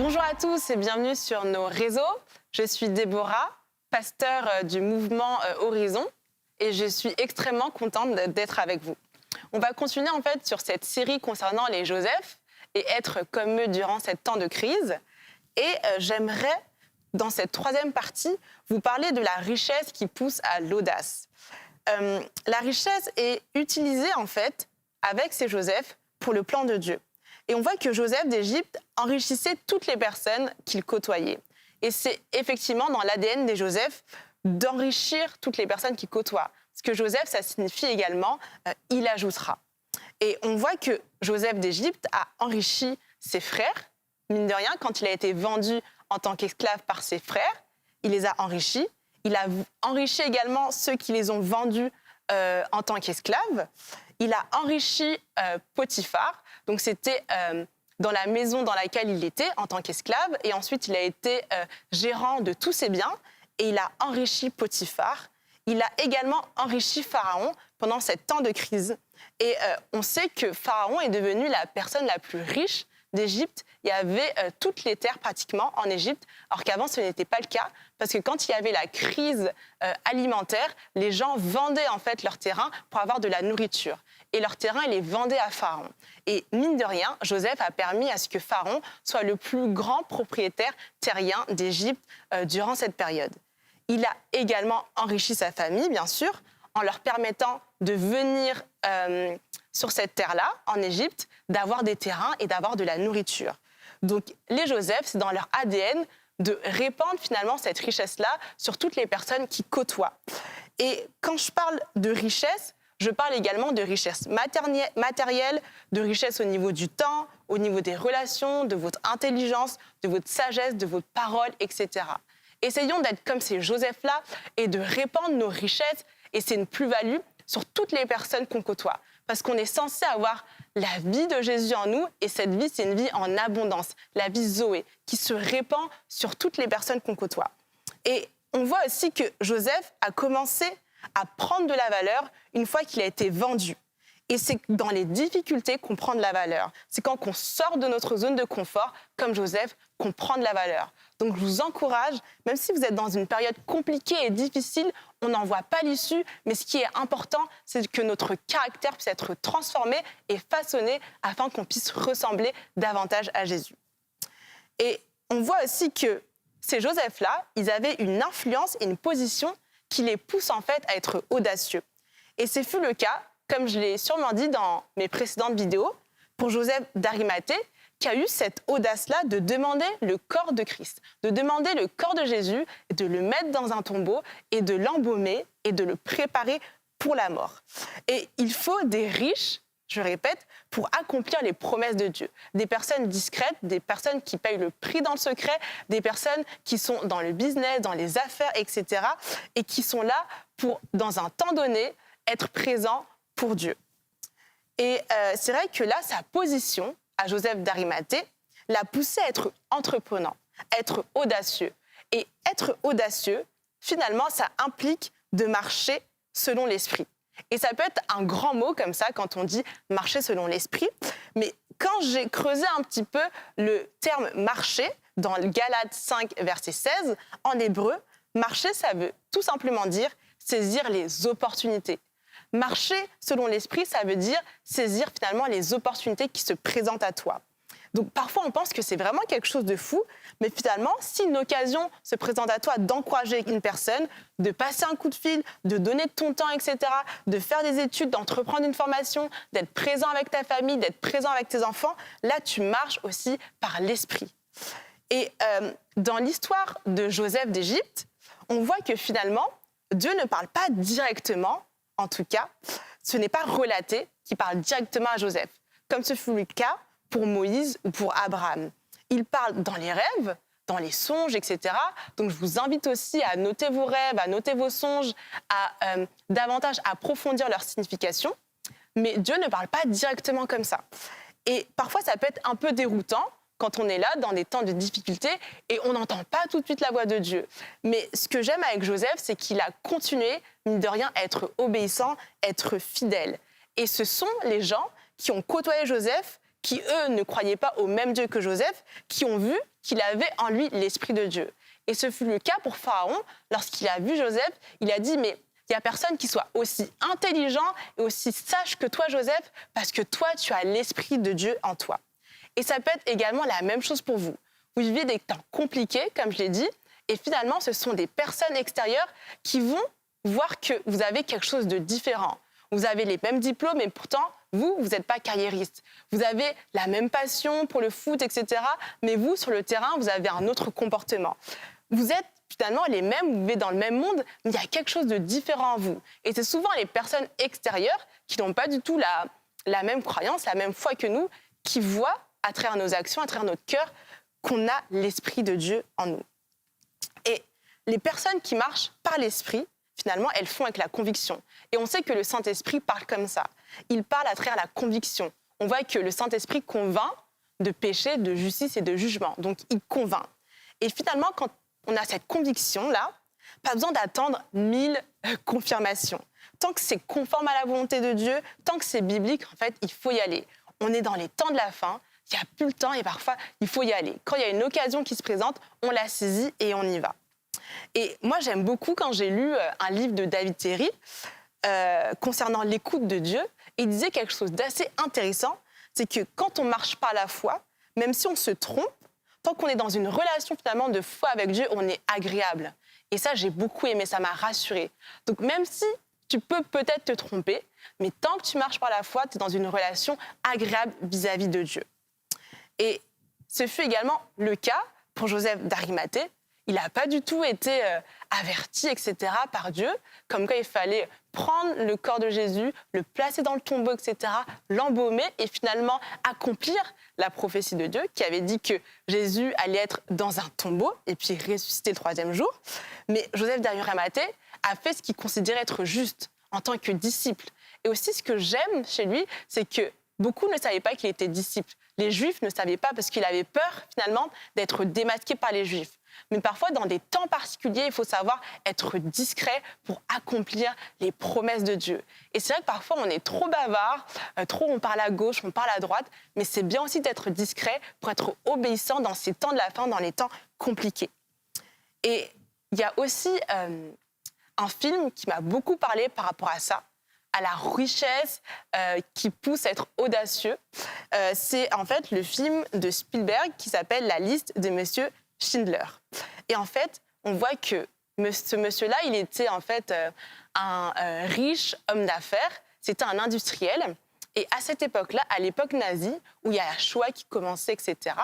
Bonjour à tous et bienvenue sur nos réseaux. Je suis Déborah, pasteur du mouvement Horizon et je suis extrêmement contente d'être avec vous. On va continuer en fait sur cette série concernant les Joseph et être comme eux durant cette temps de crise. Et j'aimerais, dans cette troisième partie, vous parler de la richesse qui pousse à l'audace. La richesse est utilisée en fait avec ces Joseph pour le plan de Dieu. Et on voit que Joseph d'Égypte enrichissait toutes les personnes qu'il côtoyait. Et c'est effectivement dans l'ADN des Joseph d'enrichir toutes les personnes qu'il côtoie. Parce que Joseph, ça signifie également « il ajoutera ». Et on voit que Joseph d'Égypte a enrichi ses frères. Mine de rien, quand il a été vendu en tant qu'esclave par ses frères, il les a enrichis. Il a enrichi également ceux qui les ont vendus en tant qu'esclaves. Il a enrichi Potiphar. Donc, c'était dans la maison dans laquelle il était en tant qu'esclave. Et ensuite, il a été gérant de tous ses biens. Et il a enrichi Potiphar. Il a également enrichi Pharaon pendant cette temps de crise. Et on sait que Pharaon est devenu la personne la plus riche d'Égypte. Il y avait toutes les terres pratiquement en Égypte, alors qu'avant, ce n'était pas le cas. Parce que quand il y avait la crise alimentaire, les gens vendaient en fait leur terrain pour avoir de la nourriture. Et leur terrain, ils les vendaient à Pharaon. Et mine de rien, Joseph a permis à ce que Pharaon soit le plus grand propriétaire terrien d'Égypte durant cette période. Il a également enrichi sa famille, bien sûr, en leur permettant de venir sur cette terre-là, en Égypte, d'avoir des terrains et d'avoir de la nourriture. Donc les Joseph, c'est dans leur ADN de répandre finalement cette richesse-là sur toutes les personnes qui côtoient. Et quand je parle de richesse, je parle également de richesse matérielle, de richesse au niveau du temps, au niveau des relations, de votre intelligence, de votre sagesse, de votre parole, etc. Essayons d'être comme ces Joseph-là et de répandre nos richesses, et c'est une plus-value sur toutes les personnes qu'on côtoie. Parce qu'on est censé avoir la vie de Jésus en nous, et cette vie, c'est une vie en abondance, la vie Zoé, qui se répand sur toutes les personnes qu'on côtoie. Et on voit aussi que Joseph a commencé à prendre de la valeur une fois qu'il a été vendu. Et c'est dans les difficultés qu'on prend de la valeur. C'est quand on sort de notre zone de confort, comme Joseph, qu'on prend de la valeur. Donc je vous encourage, même si vous êtes dans une période compliquée et difficile, on n'en voit pas l'issue, mais ce qui est important, c'est que notre caractère puisse être transformé et façonné afin qu'on puisse ressembler davantage à Jésus. Et on voit aussi que ces Joseph-là, ils avaient une influence et une position qui les pousse en fait à être audacieux. Et ce fut le cas, comme je l'ai sûrement dit dans mes précédentes vidéos, pour Joseph d'Arimathée, qui a eu cette audace-là de demander le corps de Christ, de demander le corps de Jésus, de le mettre dans un tombeau et de l'embaumer et de le préparer pour la mort. Et il faut des riches, je répète, pour accomplir les promesses de Dieu. Des personnes discrètes, des personnes qui payent le prix dans le secret, des personnes qui sont dans le business, dans les affaires, etc. et qui sont là pour, dans un temps donné, être présents pour Dieu. Et c'est vrai que là, sa position à Joseph d'Arimathée l'a poussé à être entreprenant, à être audacieux. Et être audacieux, finalement, ça implique de marcher selon l'esprit. Et ça peut être un grand mot comme ça quand on dit marcher selon l'esprit. Mais quand j'ai creusé un petit peu le terme marcher dans Galates 5, verset 16, en hébreu, marcher, ça veut tout simplement dire saisir les opportunités. Marcher selon l'esprit, ça veut dire saisir finalement les opportunités qui se présentent à toi. Donc parfois on pense que c'est vraiment quelque chose de fou, mais finalement si une occasion se présente à toi d'encourager une personne, de passer un coup de fil, de donner de ton temps, etc., de faire des études, d'entreprendre une formation, d'être présent avec ta famille, d'être présent avec tes enfants, là tu marches aussi par l'esprit. Et dans l'histoire de Joseph d'Égypte, on voit que finalement Dieu ne parle pas directement. En tout cas, ce n'est pas relaté qui parle directement à Joseph, comme ce fut le cas pour Moïse ou pour Abraham. Il parle dans les rêves, dans les songes, etc. Donc je vous invite aussi à noter vos rêves, à noter vos songes, à davantage approfondir leur signification. Mais Dieu ne parle pas directement comme ça. Et parfois, ça peut être un peu déroutant quand on est là dans des temps de difficulté et on n'entend pas tout de suite la voix de Dieu. Mais ce que j'aime avec Joseph, c'est qu'il a continué, mine de rien, à être obéissant, à être fidèle. Et ce sont les gens qui ont côtoyé Joseph qui, eux, ne croyaient pas au même Dieu que Joseph, qui ont vu qu'il avait en lui l'Esprit de Dieu. Et ce fut le cas pour Pharaon. Lorsqu'il a vu Joseph, il a dit, mais il n'y a personne qui soit aussi intelligent et aussi sage que toi, Joseph, parce que toi, tu as l'Esprit de Dieu en toi. Et ça peut être également la même chose pour vous. Vous vivez des temps compliqués, comme je l'ai dit, et finalement, ce sont des personnes extérieures qui vont voir que vous avez quelque chose de différent. Vous avez les mêmes diplômes, et pourtant, vous n'êtes pas carriériste. Vous avez la même passion pour le foot, etc. Mais vous, sur le terrain, vous avez un autre comportement. Vous êtes finalement les mêmes, vous vivez dans le même monde, mais il y a quelque chose de différent en vous. Et c'est souvent les personnes extérieures qui n'ont pas du tout la même croyance, la même foi que nous, qui voient à travers nos actions, à travers notre cœur, qu'on a l'Esprit de Dieu en nous. Et les personnes qui marchent par l'Esprit, finalement, elles font avec la conviction. Et on sait que le Saint-Esprit parle comme ça. Il parle à travers la conviction. On voit que le Saint-Esprit convainc de péché, de justice et de jugement. Donc, il convainc. Et finalement, quand on a cette conviction-là, pas besoin d'attendre 1000 confirmations. Tant que c'est conforme à la volonté de Dieu, tant que c'est biblique, en fait, il faut y aller. On est dans les temps de la fin, il n'y a plus le temps et parfois, il faut y aller. Quand il y a une occasion qui se présente, on la saisit et on y va. Et moi, j'aime beaucoup quand j'ai lu un livre de David Terry concernant l'écoute de Dieu. Et il disait quelque chose d'assez intéressant, c'est que quand on marche par la foi, même si on se trompe, tant qu'on est dans une relation finalement de foi avec Dieu, on est agréable. Et ça, j'ai beaucoup aimé, ça m'a rassurée. Donc même si tu peux peut-être te tromper, mais tant que tu marches par la foi, tu es dans une relation agréable vis-à-vis de Dieu. Et ce fut également le cas pour Joseph d'Arimathée. Il n'a pas du tout été averti, etc., par Dieu, comme quoi il fallait prendre le corps de Jésus, le placer dans le tombeau, etc., l'embaumer et finalement accomplir la prophétie de Dieu qui avait dit que Jésus allait être dans un tombeau et puis ressusciter le 3e jour. Mais Joseph d'Arimathée a fait ce qu'il considérait être juste en tant que disciple. Et aussi, ce que j'aime chez lui, c'est que beaucoup ne savaient pas qu'il était disciple. Les Juifs ne savaient pas parce qu'il avait peur, finalement, d'être démasqué par les Juifs. Mais parfois, dans des temps particuliers, il faut savoir être discret pour accomplir les promesses de Dieu. Et c'est vrai que parfois, on est trop bavard, on parle à gauche, on parle à droite, mais c'est bien aussi d'être discret pour être obéissant dans ces temps de la fin, dans les temps compliqués. Et il y a aussi un film qui m'a beaucoup parlé par rapport à ça, à la richesse qui pousse à être audacieux. C'est en fait le film de Spielberg qui s'appelle La liste de Monsieur Schindler. Et en fait, on voit que ce monsieur-là, il était en fait un riche homme d'affaires, c'était un industriel. Et à cette époque-là, à l'époque nazie, où il y a la Shoah qui commençait, etc.,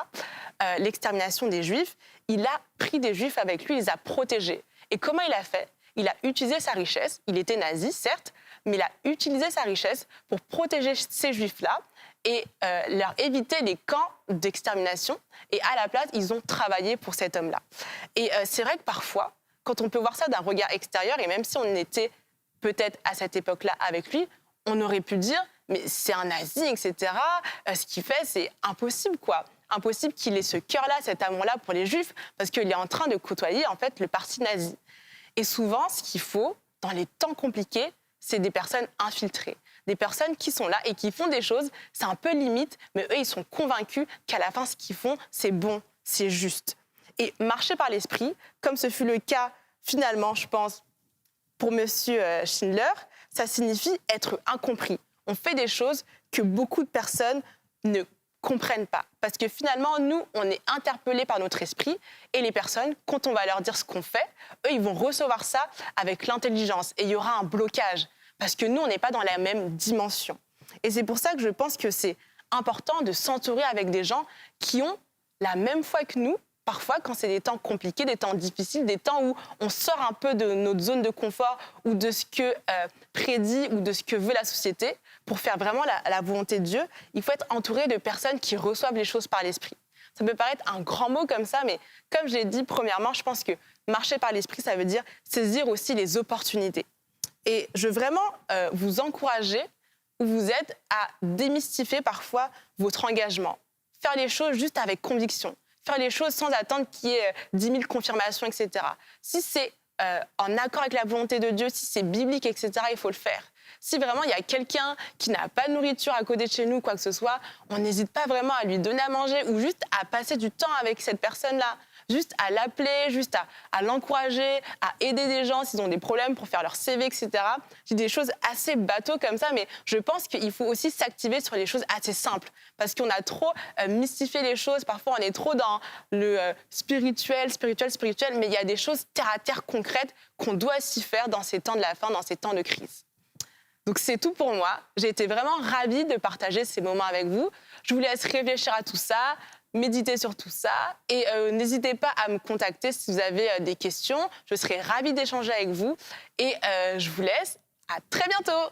l'extermination des Juifs, il a pris des Juifs avec lui, il les a protégés. Et comment il a fait ? Il a utilisé sa richesse, il était nazi, certes, mais il a utilisé sa richesse pour protéger ces Juifs-là et leur éviter les camps d'extermination. Et à la place, ils ont travaillé pour cet homme-là. Et c'est vrai que parfois, quand on peut voir ça d'un regard extérieur, et même si on était peut-être à cette époque-là avec lui, on aurait pu dire « mais c'est un nazi, etc. Ce qu'il fait, c'est impossible, quoi. Impossible qu'il ait ce cœur-là, cet amour-là pour les Juifs, parce qu'il est en train de côtoyer, en fait, le parti nazi. » Et souvent, ce qu'il faut, dans les temps compliqués, c'est des personnes infiltrées, des personnes qui sont là et qui font des choses, c'est un peu limite, mais eux, ils sont convaincus qu'à la fin, ce qu'ils font, c'est bon, c'est juste. Et marcher par l'esprit, comme ce fut le cas, finalement, je pense, pour Monsieur Schindler, ça signifie être incompris. On fait des choses que beaucoup de personnes ne comprennent pas. Parce que finalement, nous, on est interpellés par notre esprit et les personnes, quand on va leur dire ce qu'on fait, eux, ils vont recevoir ça avec l'intelligence et il y aura un blocage parce que nous, on n'est pas dans la même dimension. Et c'est pour ça que je pense que c'est important de s'entourer avec des gens qui ont la même foi que nous, parfois quand c'est des temps compliqués, des temps difficiles, des temps où on sort un peu de notre zone de confort ou de ce que prédit ou de ce que veut la société, pour faire vraiment la volonté de Dieu, il faut être entouré de personnes qui reçoivent les choses par l'esprit. Ça peut paraître un grand mot comme ça, mais comme je l'ai dit, premièrement, je pense que marcher par l'esprit, ça veut dire saisir aussi les opportunités. Et je veux vraiment vous encourager, ou vous êtes à démystifier parfois votre engagement. Faire les choses juste avec conviction. Faire les choses sans attendre qu'il y ait 10 000 confirmations, etc. Si c'est en accord avec la volonté de Dieu, si c'est biblique, etc., il faut le faire. Si vraiment il y a quelqu'un qui n'a pas de nourriture à côté de chez nous, quoi que ce soit, on n'hésite pas vraiment à lui donner à manger ou juste à passer du temps avec cette personne-là. Juste à l'appeler, juste à l'encourager, à aider des gens s'ils ont des problèmes pour faire leur CV, etc. J'ai des choses assez bateaux comme ça, mais je pense qu'il faut aussi s'activer sur les choses assez simples. Parce qu'on a trop mystifié les choses. Parfois, on est trop dans le spirituel, mais il y a des choses terre à terre concrètes qu'on doit s'y faire dans ces temps de la fin, dans ces temps de crise. Donc c'est tout pour moi. J'ai été vraiment ravie de partager ces moments avec vous. Je vous laisse réfléchir à tout ça, méditer sur tout ça et n'hésitez pas à me contacter si vous avez des questions. Je serai ravie d'échanger avec vous et je vous laisse. À très bientôt.